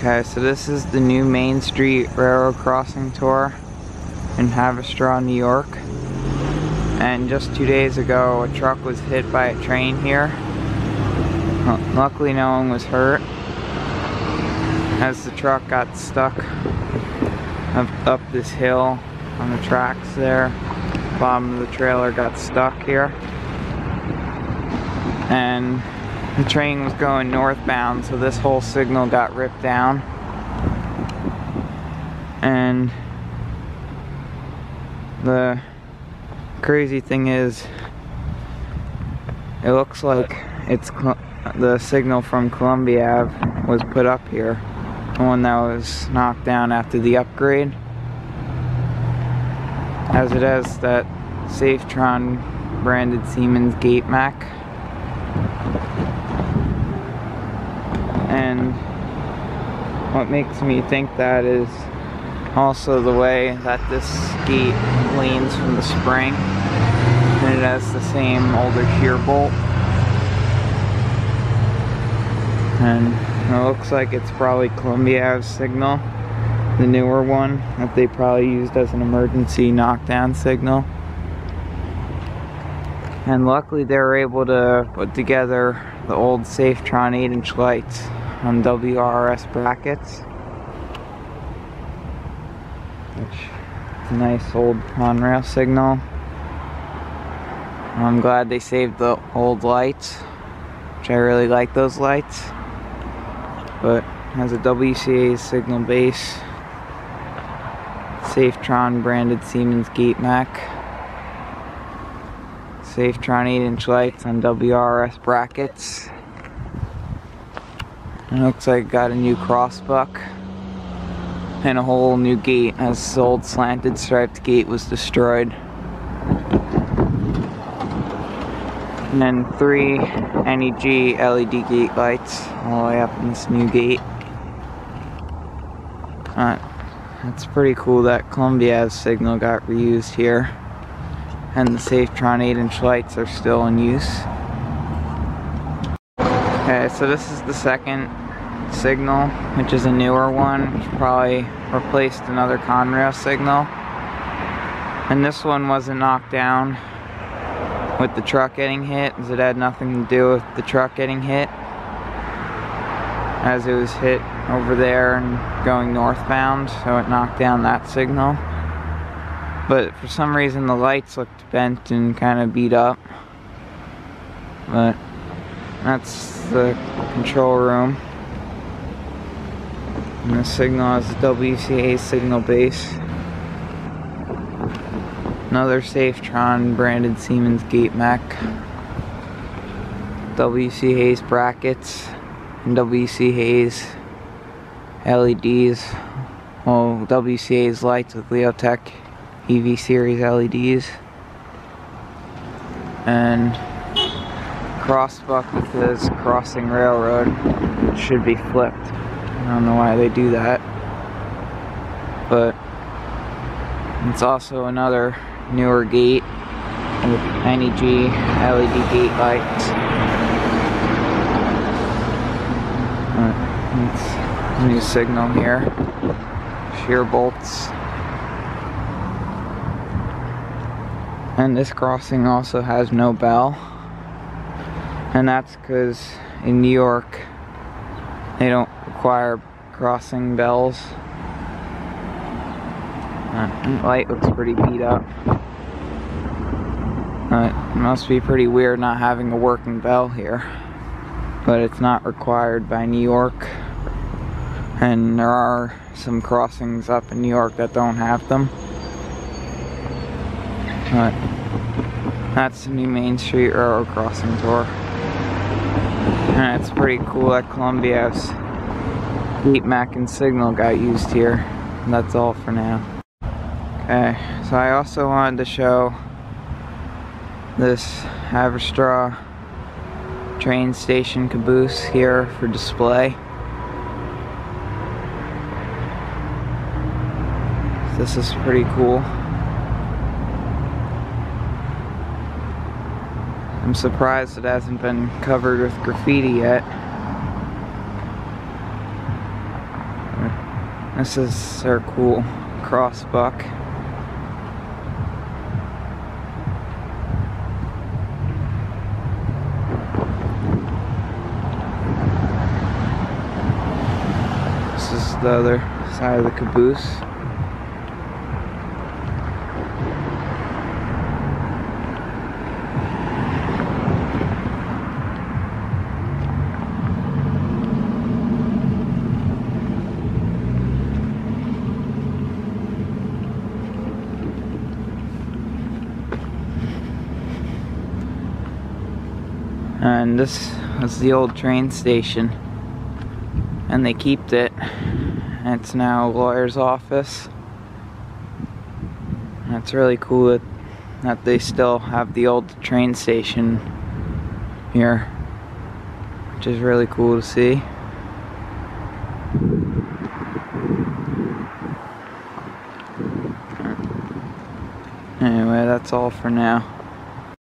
Okay, so this is the new Main Street Railroad crossing tour in Haverstraw, New York. And just 2 days ago, a truck was hit by a train here. Luckily, no one was hurt, as the truck got stuck up this hill on the tracks there. The bottom of the trailer got stuck here. And the train was going northbound, so this whole signal got ripped down. And the crazy thing is, it looks like it's the signal from Columbia Ave was put up here, the one that was knocked down after the upgrade, as it has that Safetran branded Siemens gate mech. And what makes me think that is also the way that this gate leans from the spring, and it has the same older shear bolt. And it looks like it's probably Columbia Ave's signal, the newer one that they probably used as an emergency knockdown signal. And luckily they were able to put together the old Safetran 8-inch lights on WRS brackets, which is a nice old Conrail signal. I'm glad they saved the old lights, which I really like those lights. But has a WCA signal base, Safetran branded Siemens gate mech, Safetran 8-inch lights on WRS brackets. It looks like it got a new crossbuck and a whole new gate, as the old slanted striped gate was destroyed. And then 3 NEG LED gate lights all the way up in this new gate. That's pretty cool that Columbia Ave signal got reused here, and the Safetran 8-inch lights are still in use. Okay, so this is the second signal, which is a newer one, which probably replaced another Conrail signal. And this one wasn't knocked down with the truck getting hit, as it had nothing to do with the truck getting hit, as it was hit over there and going northbound, so it knocked down that signal. But for some reason the lights looked bent and kind of beat up. But that's the control room. And the signal has a WCA signal base. Another Safetran branded Siemens gate mech. WCA's brackets and WCA's LEDs. Well, WCA's lights with Leotech EV series LEDs. And crossbuck that says crossing railroad. It should be flipped. I don't know why they do that. But it's also another newer gate with NEG LED gate lights. It's a new signal here. Shear bolts. And this crossing also has no bell. And that's because in New York they don't require crossing bells. The light looks pretty beat up. It must be pretty weird not having a working bell here. But it's not required by New York. And there are some crossings up in New York that don't have them. But that's the new Main Street Railroad crossing tour. And it's pretty cool that Columbia Ave's gate mech and signal got used here. And that's all for now. Okay, so I also wanted to show this Haverstraw train station caboose here for display. This is pretty cool. I'm surprised it hasn't been covered with graffiti yet. This is their cool crossbuck. This is the other side of the caboose. And this was the old train station, and they kept it. It's now a lawyer's office. And it's really cool that they still have the old train station here, which is really cool to see. Anyway, that's all for now.